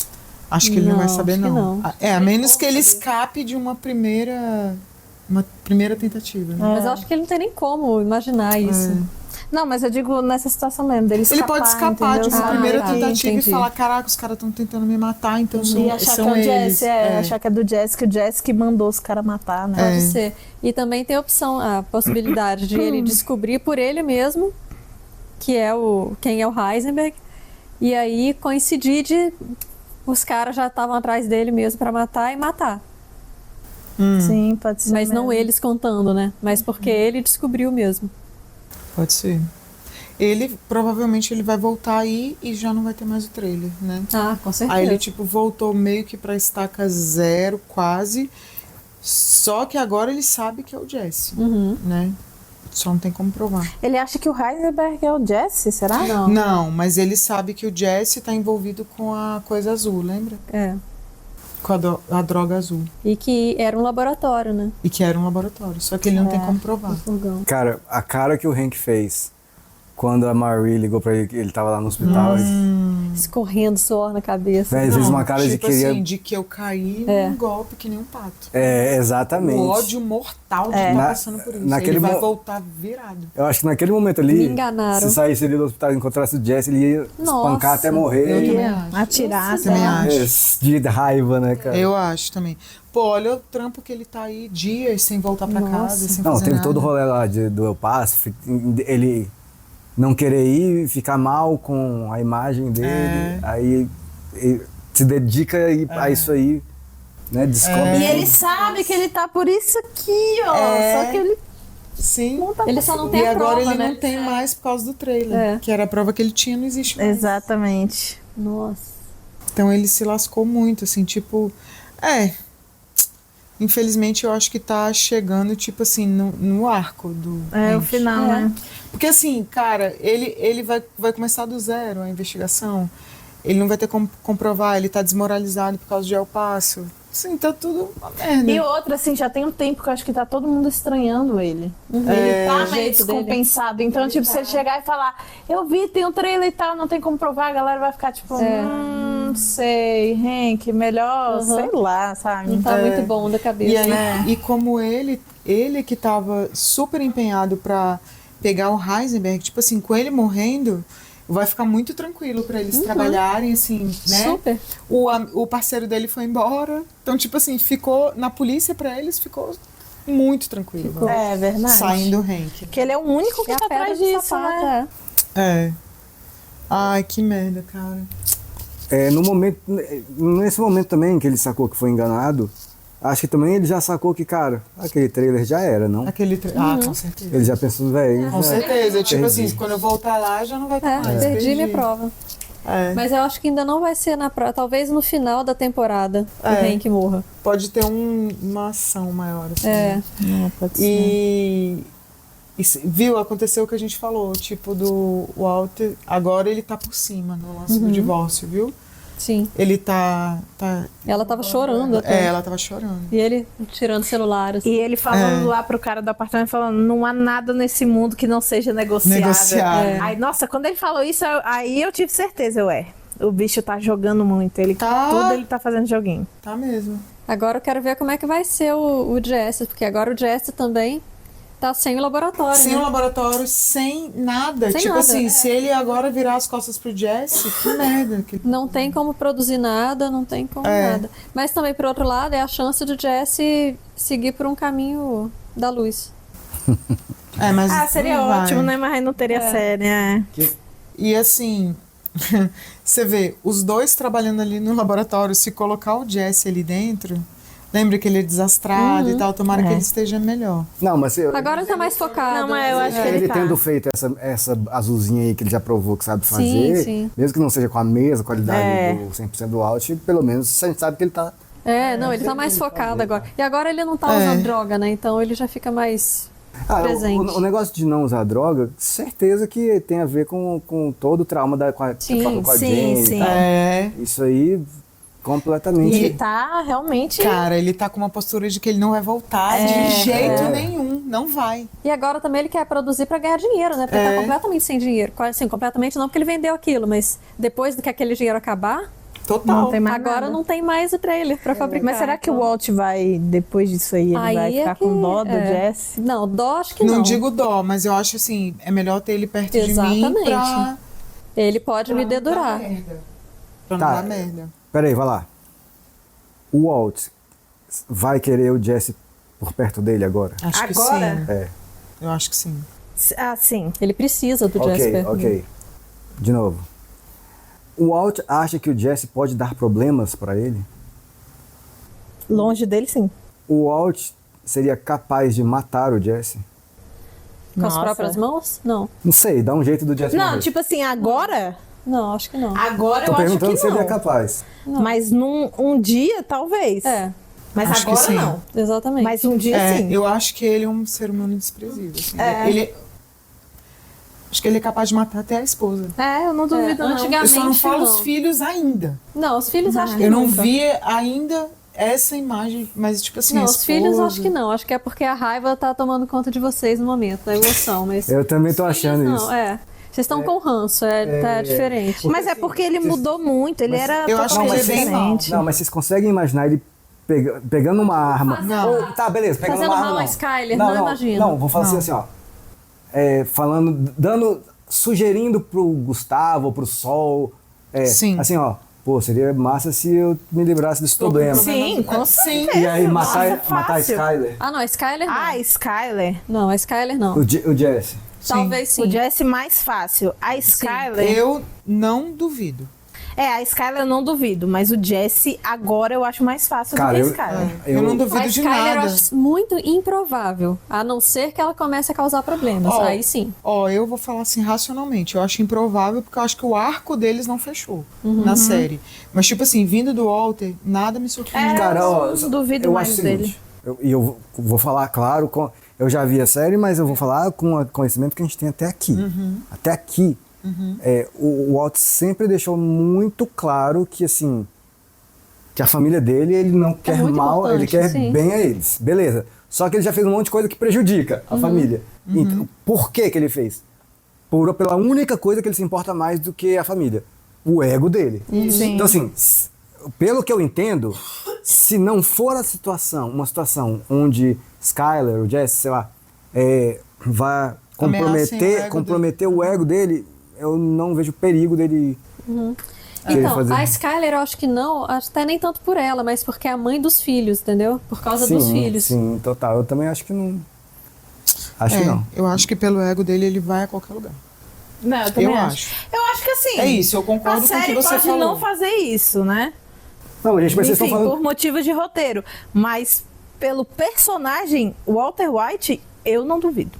Acho que ele não vai Não, saber, acho que não. não. É, a menos que ele escape de uma primeira tentativa. Né? Mas eu acho que ele não tem nem como imaginar isso. Não, mas eu digo nessa situação mesmo, dele escapar, Ele pode escapar de entendeu? uma primeira tá, tentativa entendi. e falar, caraca, os caras estão tentando me matar, então E achar que são é o eles. Jesse, achar que é do Jesse, que o Jesse que mandou os caras matar, né? Pode ser. E também tem a possibilidade de ele descobrir por ele mesmo que é quem é o Heisenberg. E aí coincidir de os caras já estavam atrás dele mesmo pra matar e matar. Sim, pode ser. Mas não mesmo. eles contando, né? Mas porque ele descobriu mesmo. Pode ser. Ele, provavelmente, ele vai voltar aí e já não vai ter mais o trailer, né? Ah, com certeza. Aí ele, tipo, voltou meio que pra estaca zero, quase. Só que agora ele sabe que é o Jesse, né? Só não tem como provar. Ele acha que o Heisenberg é o Jesse, será? Não, mas ele sabe que o Jesse tá envolvido com a coisa azul, lembra? É. Com a droga azul. E que era um laboratório, né? E que era um laboratório. Só que ele não tem como provar. Cara, a cara que o Hank fez quando a Marie ligou pra ele, que ele tava lá no hospital. Escorrendo suor na cabeça. Às vezes uma cara de tipo queria... assim, de que eu caí num golpe que nem um pato. É, exatamente. O ódio mortal de estar passando por isso. naquele Ele vai mo- voltar virado. Eu acho que naquele momento ali, Me enganaram. se saísse ali do hospital e encontrasse o Jesse, ele ia espancar até morrer. Eu e- também acho. Atirar, também acho. De raiva, né, cara? Eu acho também. Pô, olha o trampo que ele tá aí dias sem voltar pra casa, sem Não, fazer teve nada. todo o rolê lá do El Paso, ele não querer ir, ficar mal com a imagem dele, aí ele se dedica a isso aí, né, descobre. E ele sabe que ele tá por isso aqui, ó. Só que ele Sim. não tá Ele só não tem E a agora prova, ele né? não tem mais por causa do trailer. Que era a prova que ele tinha, não existe mais. Exatamente. Nossa. Então ele se lascou muito, assim, tipo... Infelizmente eu acho que tá chegando, tipo assim, no arco do... o final, né? Porque assim, cara, ele vai começar do zero a investigação. Ele não vai ter como comprovar, ele tá desmoralizado por causa de El Paso. Sim, tá tudo uma merda. E outra, assim, já tem um tempo que eu acho que tá todo mundo estranhando ele. Ele tá meio descompensado. Então, tipo, se ele chegar e falar, eu vi, tem um trailer e tal, não tem como provar, a galera vai ficar tipo, sei, Hank, melhor, sei lá, sabe? Não tá muito bom da cabeça. E, aí, e como ele que tava super empenhado pra pegar o Heisenberg, tipo assim, com ele morrendo, vai ficar muito tranquilo pra eles trabalharem, assim, né? Super. O parceiro dele foi embora. Então, tipo assim, ficou na polícia pra eles, ficou muito tranquilo. Ficou. É verdade. Saindo o Hank. Porque ele é o único que tá atrás disso, né? Ai, que merda, cara. Nesse momento também que ele sacou que foi enganado, acho que também ele já sacou que, cara, aquele trailer já era, não? Com certeza. Ele já pensou, velho. Com certeza. Tipo assim, quando eu voltar lá, já não vai ter mais. Perdi minha prova. Mas eu acho que ainda não vai ser na prova. Talvez no final da temporada o Hank morra. Pode ter uma ação maior, assim. Pode ser. E viu, aconteceu o que a gente falou, tipo, do Walter, agora ele tá por cima no lance do divórcio, viu? Sim. Ele tá... Ela tava chorando até. Ela tava chorando. E ele tirando celulares. E ele falando lá pro cara do apartamento, falando, não há nada nesse mundo que não seja negociável. Aí, nossa, quando ele falou isso, aí eu tive certeza, o bicho tá jogando muito. Tudo ele tá fazendo joguinho. Tá mesmo. Agora eu quero ver como é que vai ser o Jesse, porque agora o Jesse também tá sem o laboratório, Sem o laboratório, sem nada. Sem tipo nada. assim, se ele agora virar as costas pro Jesse, que merda. Não tem como produzir nada, não tem como nada. Mas também, por outro lado, é a chance do Jesse seguir por um caminho da luz. Mas seria ótimo, né? Mas aí não teria série, E assim, você vê, os dois trabalhando ali no laboratório, se colocar o Jesse ali dentro... Lembra que ele é desastrado e tal, tomara que ele esteja melhor. Não, mas agora ele tá mais focado. Não, mas eu acho que ele tá. tendo feito essa azulzinha aí que ele já provou que sabe fazer, mesmo que não seja com a mesma qualidade do 100% do out, pelo menos a gente sabe que ele tá... Ele tá mais focado agora. E agora ele não tá usando droga, né? Então ele já fica mais presente. O negócio de não usar droga, certeza que tem a ver com todo o trauma com a Jane. Sim. Isso aí... completamente. E ele tá realmente... Cara, ele tá com uma postura de que ele não vai voltar de jeito nenhum. Não vai. E agora também ele quer produzir pra ganhar dinheiro, né? Porque ele tá completamente sem dinheiro. Assim, completamente não porque ele vendeu aquilo, mas depois que aquele dinheiro acabar... Total. Não tem mais agora nada. não tem mais o trailer pra fabricar. Mas será que o Walt vai, depois disso aí, ele vai ficar com dó do Jesse? Não, dó acho que não. Não digo dó, mas eu acho assim, é melhor ter ele perto de mim pra... Ele pode me dedurar. Pra não dar merda. Peraí, vai lá. O Walt vai querer o Jesse por perto dele agora? Acho que sim. Eu acho que sim. Sim. Ele precisa do Jesse perto dele. De novo. O Walt acha que o Jesse pode dar problemas pra ele? Longe dele, sim. O Walt seria capaz de matar o Jesse? Com as próprias mãos? Não. Não sei, dá um jeito do Jesse morrer. Não, tipo assim, agora... Não, acho que não. Agora Tô eu acho que perguntando se ele é não. capaz. Não. Mas um dia, talvez. Mas Acho que agora sim. não. Exatamente. Mas um dia sim. Eu acho que ele é um ser humano desprezível. Assim. Acho que ele é capaz de matar até a esposa. Eu não duvido não. Eu só não falo os filhos ainda. Não, os filhos acho que eu não nunca. vi ainda essa imagem, mas tipo assim, não, a os esposa... filhos acho que não. Acho que é porque a raiva tá tomando conta de vocês no momento, da emoção. Mas eu também tô achando não, isso. Vocês estão com ranço, tá diferente. Mas é porque ele mudou muito, ele era eu acho que ele é bem mal. Não, mas vocês conseguem imaginar ele pegando uma arma? Não. Tá, beleza, pegando Fazendo uma arma mal a não. Skyler, não imagino. Não, vou falar assim, ó. Sugerindo pro Gustavo, pro Sol. Sim. Assim, ó. Pô, seria massa se eu me livrasse desse problema. Sim, com certeza. E aí matar a fácil. Skyler. Ah, não, a Skyler não. A Skyler. Não, a Skyler não. O Jesse. Talvez sim. O Jesse mais fácil. A Skyler... Eu não duvido. A Skyler eu não duvido, mas o Jesse agora eu acho mais fácil Cara, do que a eu- Skyler. Eu não duvido A de Skyler eu nada. acho muito improvável, a não ser que ela comece a causar problemas. Ó, Aí sim. Ó, eu vou falar assim racionalmente. Eu acho improvável porque eu acho que o arco deles não fechou na série. Mas, tipo assim, vindo do Walter, nada me surpreende. Cara, ó, não duvido eu mais acho o dele. seguinte, eu vou falar, claro, eu já vi a série, mas eu vou falar com o conhecimento que a gente tem até aqui. Até aqui. O Walt sempre deixou muito claro que, assim, que a família dele, ele não quer muito mal, ele importante, quer sim. bem a eles. Beleza. Só que ele já fez um monte de coisa que prejudica a família. Então, por que ele fez? Pela única coisa que ele se importa mais do que a família. O ego dele. Sim. Então, assim, pelo que eu entendo, se não for uma situação onde Skyler, o Jesse, sei lá, vai comprometer o ego dele, eu não vejo perigo dele. querer Então, fazer. a Skyler eu acho que não, até nem tanto por ela, mas porque é a mãe dos filhos, entendeu? Por causa dos filhos. Sim, total. Eu também acho que não. Acho que não. Eu acho que pelo ego dele ele vai a qualquer lugar. Não, eu também Eu acho. Eu acho que assim. É isso, eu concordo com o que A série você pode falou. não fazer isso, né? Não, gente, mas vocês Enfim, estão falando. por motivos de roteiro. Mas pelo personagem Walter White, eu não duvido.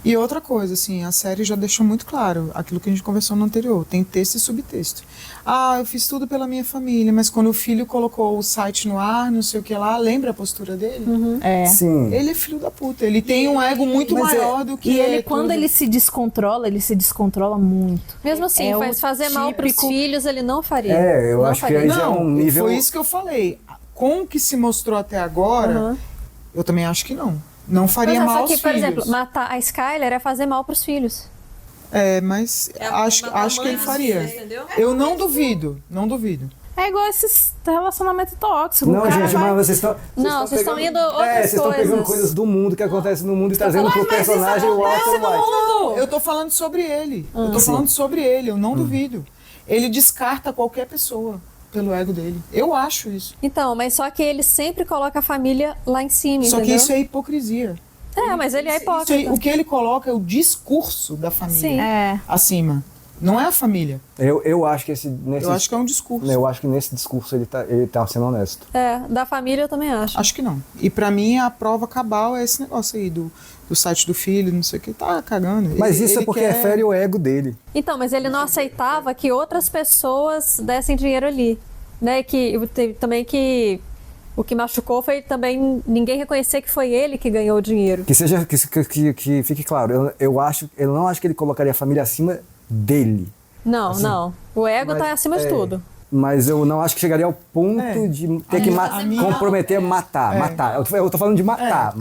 E outra coisa, assim, a série já deixou muito claro aquilo que a gente conversou no anterior. Tem texto e subtexto. Eu fiz tudo pela minha família, mas quando o filho colocou o site no ar, não sei o que lá, lembra a postura dele? Sim. Ele é filho da puta. Ele tem um ego muito maior do que E ele, quando tudo. ele se descontrola muito. Mesmo assim, É faz o fazer mal pros típico- filhos, ele não faria. Eu Não acho que faria. aí já é um nível. Foi isso que eu falei. Com o que se mostrou até agora, eu também acho que não. Não faria Mas mal só aos que, por filhos. exemplo, matar a Skyler é fazer mal pros filhos. Mas acho que ele faria. Eu não duvido, não duvido. É igual esses relacionamentos tóxicos. Não, o cara gente, vai- mas vocês estão. Não, vocês estão indo outras vocês estão pegando coisas. coisas do mundo que acontecem no mundo e trazendo pro personagem Walter White. Não, eu tô falando sobre ele. Eu tô falando sobre ele, eu não duvido. Ele descarta qualquer pessoa pelo ego dele. Eu acho isso. Então, mas só que ele sempre coloca a família lá em cima, Só que entendeu? isso é hipocrisia. Mas ele é Isso hipócrita. aí, o que ele coloca é o discurso da família Sim. acima. Não é a família. Eu acho que Eu acho que é um discurso. Eu acho que nesse discurso ele tá sendo honesto. Da família eu também acho. Acho que não. E pra mim a prova cabal é esse negócio aí do site do filho, não sei o que, tá cagando. Mas isso Ele é porque quer- refere o ego dele. Então, mas ele não aceitava que outras pessoas dessem dinheiro ali. Né? Também que o que machucou foi também ninguém reconhecer que foi ele que ganhou o dinheiro. Que fique claro, eu não acho que ele colocaria a família acima dele. Não, Assim, não. O ego tá acima de tudo. Mas eu não acho que chegaria ao ponto de ter que comprometer, matar. Eu tô falando de matar.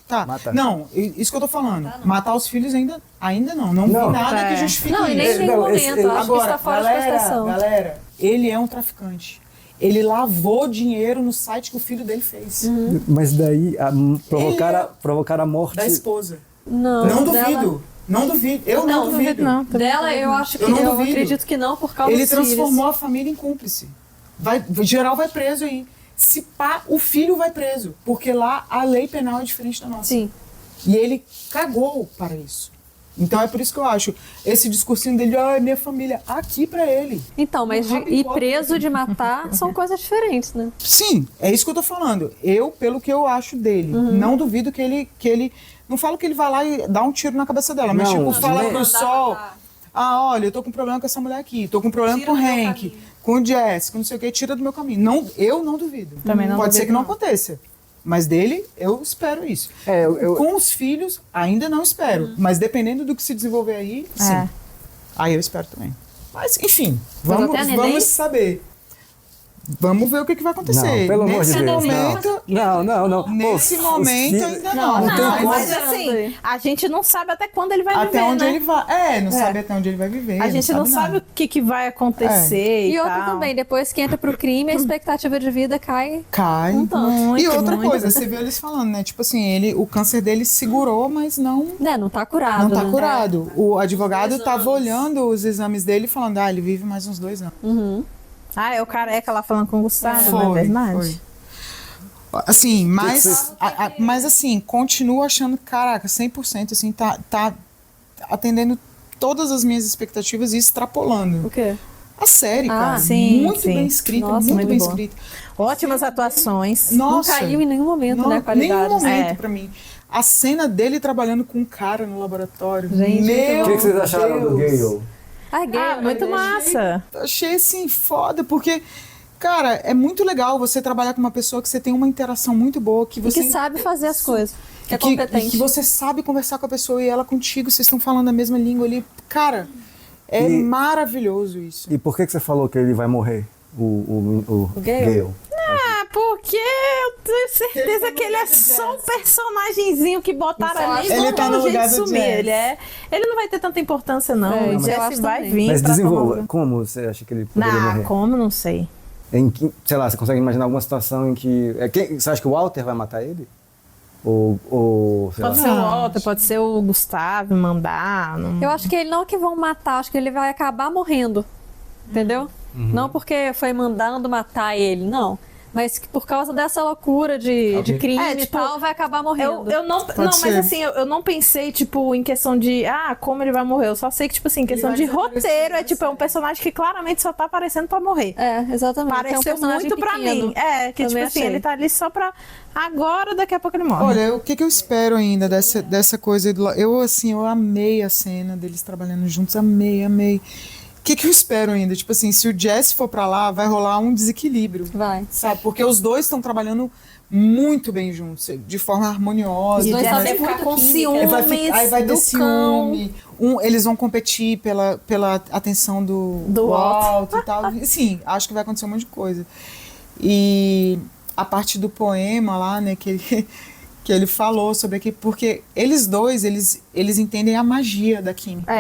Tá. Matar. Não, isso que eu tô falando. Matar os filhos ainda não. Não Não. vi nada que justifique Não, e nem isso. em nenhum momento. Eu acho que isso tá fora de prestação. Galera, ele é um traficante. Ele lavou dinheiro no site que o filho dele fez. Mas daí provocar a morte. Da esposa. Não, Não dela- duvido. Não duvido. Eu não duvido. Não. Dela, eu acho que Eu não eu duvido. acredito que não, por causa Ele dos filhos. transformou a família em cúmplice. Geral vai preso aí. Se pá, o filho vai preso. Porque lá a lei penal é diferente da nossa. Sim. E ele cagou para isso. Então é por isso que eu acho esse discursinho dele, é minha família, aqui pra ele. Então, mas ir preso de matar são coisas diferentes, né? Sim, é isso que eu tô falando. Pelo que eu acho dele, não duvido que ele não falo que ele vai lá e dá um tiro na cabeça dela, mas Não, tipo, fala nem- pro sol, olha, eu tô com problema com essa mulher aqui, tô com problema com o Hank, com o Jess, com não sei o que, tira do meu caminho. Não, eu não duvido. Também não Pode ser duvido, que não não. aconteça. Mas dele, eu espero isso. Com os filhos, ainda não espero. Mas dependendo do que se desenvolver aí, sim. Aí eu espero também. Mas, enfim, Mas até a neném? vamos saber. Vamos ver o que vai acontecer. Não, pelo amor de Nesse Deus. momento, Não. Nesse momento ainda não. Não tem como. Mas assim, a gente não sabe até quando ele vai viver, Até onde né? ele vai. Não sabe até onde ele vai viver. A gente não sabe nada. o que vai acontecer E outra tal. também, depois que entra pro crime, a expectativa de vida cai. Cai. Muito, E outra muito. coisa, você viu eles falando, né? Tipo assim, o câncer dele segurou, mas não Não tá curado. tá né? curado. O advogado tava olhando os exames dele e falando, ele vive mais uns 2 anos. É o careca lá falando com o Gustavo, Foi, não é verdade? foi. Assim, mas assim, continuo achando, caraca, 100%, assim, tá atendendo todas as minhas expectativas e extrapolando. O quê? a série, cara. Muito bem escrita, muito bem escrita. Ótimas atuações. Nossa. Não caiu em nenhum momento, né, a qualidade. Nenhum momento pra mim. A cena dele trabalhando com um cara no laboratório. Gente, meu O que vocês acharam do Gale? Gale, muito massa. Achei assim foda, porque, cara, é muito legal você trabalhar com uma pessoa que você tem uma interação muito boa, que você que sabe fazer as coisas, que é competente. E que você sabe conversar com a pessoa e ela contigo, vocês estão falando a mesma língua ali. Cara, é maravilhoso isso. E por que você falou que ele vai morrer? O Gale? Porque eu tenho certeza que ele é só um personagenzinho que botaram ali ele tá no lugar do sumir. Jesse. Ele não vai ter tanta importância, não. O Jesse vai vir. Mas pra desenvolva. Como você acha que ele poderia morrer? Como? Não sei. Sei lá, você consegue imaginar alguma situação em que... Você acha que o Walter vai matar ele? Ou sei Pode lá. ser o Walter, pode ser o Gustavo mandar. Eu acho que ele não que vão matar, acho que ele vai acabar morrendo. Entendeu? Não porque foi mandando matar ele, não. Mas que por causa dessa loucura de crime e tal, vai acabar morrendo. Mas assim, eu não pensei, tipo, em questão de, como ele vai morrer. Eu só sei que, tipo assim, em questão de roteiro, é um personagem que claramente só tá aparecendo pra morrer. Exatamente. Pareceu personagem muito pra pequeno. mim. Que, tipo assim, ele tá ali só pra agora, daqui a pouco ele morre. Olha, o que eu espero ainda dessa coisa? Eu amei a cena deles trabalhando juntos, amei. O que eu espero ainda? Tipo assim, se o Jesse for pra lá, vai rolar um desequilíbrio. Vai. Sabe? Porque os dois estão trabalhando muito bem juntos, de forma harmoniosa. E o Jesse vai ficar com ciúmes aí vai ter do ciúme. Eles vão competir pela atenção do Walt e tal. Sim, acho que vai acontecer um monte de coisa. E a parte do poema lá, né, que ele falou sobre aqui, porque eles dois, eles entendem a magia da química.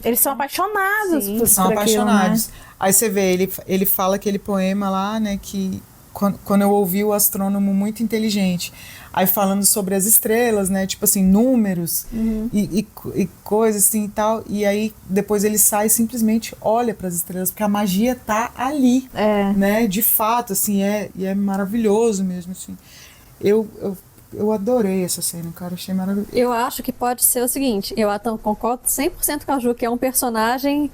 Eles são apaixonados por são aquilo, apaixonados. Né? Aí você vê, ele fala aquele poema lá, né, que quando eu ouvi o astrônomo muito inteligente, aí falando sobre as estrelas, né, tipo assim, números e coisas assim e tal, e aí depois ele sai e simplesmente olha para as estrelas, porque a magia tá ali, né, de fato, assim, e é maravilhoso mesmo, assim. Eu adorei essa cena, cara, achei maravilhoso. Eu acho que pode ser o seguinte, eu concordo 100% com a Ju, que é um personagem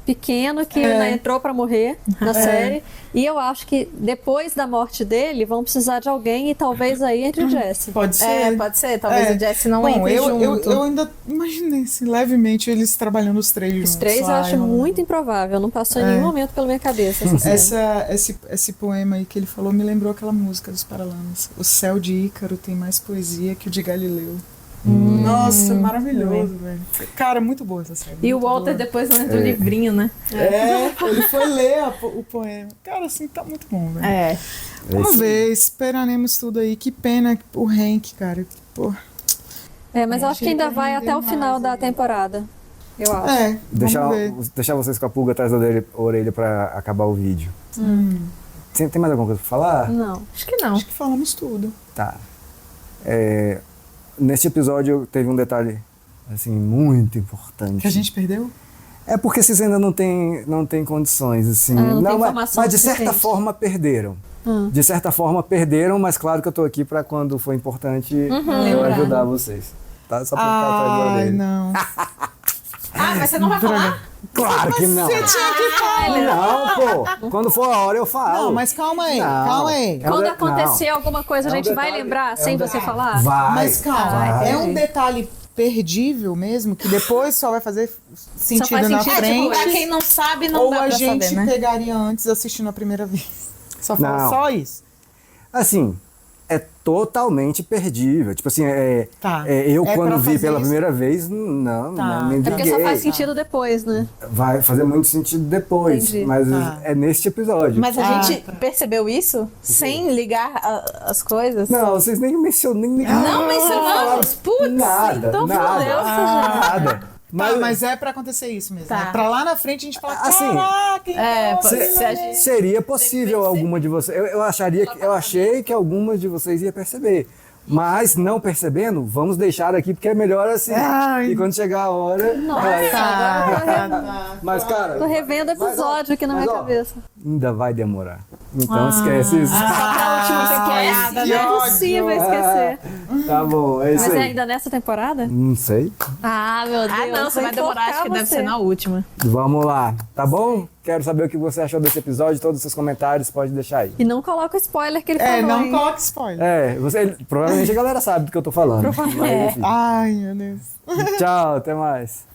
pequeno que entrou pra morrer na série, e eu acho que depois da morte dele vão precisar de alguém e talvez aí entre o Jesse. Pode ser. Talvez o Jesse não entre junto. Eu ainda imaginei assim, levemente eles trabalhando os três juntos. Os três eu acho muito improvável, não passou em nenhum momento pela minha cabeça esse poema aí que ele falou me lembrou aquela música dos Paralamas. O céu de Ícaro tem mais poesia que o de Galileu. Nossa, maravilhoso, velho. Cara, muito boa essa série. E o Walter depois lendo o livrinho, né? Ele foi ler o poema. Cara, assim, tá muito bom, velho. Vamos ver, esperaremos tudo aí. Que pena o Hank, cara. Pô. Mas eu acho que ainda vai até o final da temporada. Eu acho. Deixar vocês com a pulga atrás da orelha pra acabar o vídeo. Tem mais alguma coisa pra falar? Não, acho que não. Acho que falamos tudo. Tá. Neste episódio teve um detalhe, assim, muito importante. Que a gente perdeu? É porque vocês ainda não têm condições, assim. Mas de certa forma perderam. De certa forma perderam, mas claro que eu tô aqui pra quando for importante eu ajudar vocês. Tá? Só pra ficar atrás da orelha. Não. Mas você não vai falar? Claro que não. Você tinha que falar. Não, pô. Quando for a hora eu falo. Não, mas calma aí. Quando acontecer alguma coisa, a gente vai lembrar sem você falar? Vai. Mas calma, é um detalhe perdível mesmo, que depois só vai fazer sentido na frente. Pra quem não sabe, não ou dá pra saber, né? Ou a gente pegaria antes assistindo a primeira vez. Só isso. Assim, é totalmente perdível. Tipo assim, eu quando vi pela primeira vez, não me liguei. É porque só faz sentido depois, né? Vai fazer muito sentido depois. Entendi. Mas é neste episódio. Mas a gente percebeu isso? Sem ligar as coisas? Não, vocês nem mencionaram. Não mencionamos? Putz, nada, então nada. Mas é pra acontecer isso mesmo. Né? Pra lá na frente a gente falar, caraca, seria possível alguma de vocês. Eu achei que algumas de vocês iam perceber. Mas não percebendo, vamos deixar aqui porque é melhor assim. E quando chegar a hora. Mas, cara. Tô revendo episódio aqui na minha cabeça. Ainda vai demorar. Então esquece isso. É impossível esquecer. Tá bom, é isso Mas aí. é ainda nessa temporada? Não sei. Ah, meu Deus. Ah, não, você vai demorar, acho que deve ser na última. Vamos lá, tá bom? Quero saber o que você achou desse episódio. Todos os seus comentários, pode deixar aí. E não coloca o spoiler que ele falou. Não hein? coloque spoiler. Provavelmente a galera sabe do que eu tô falando. Provavelmente. Mas, enfim. Ai, meu Deus. Tchau, até mais.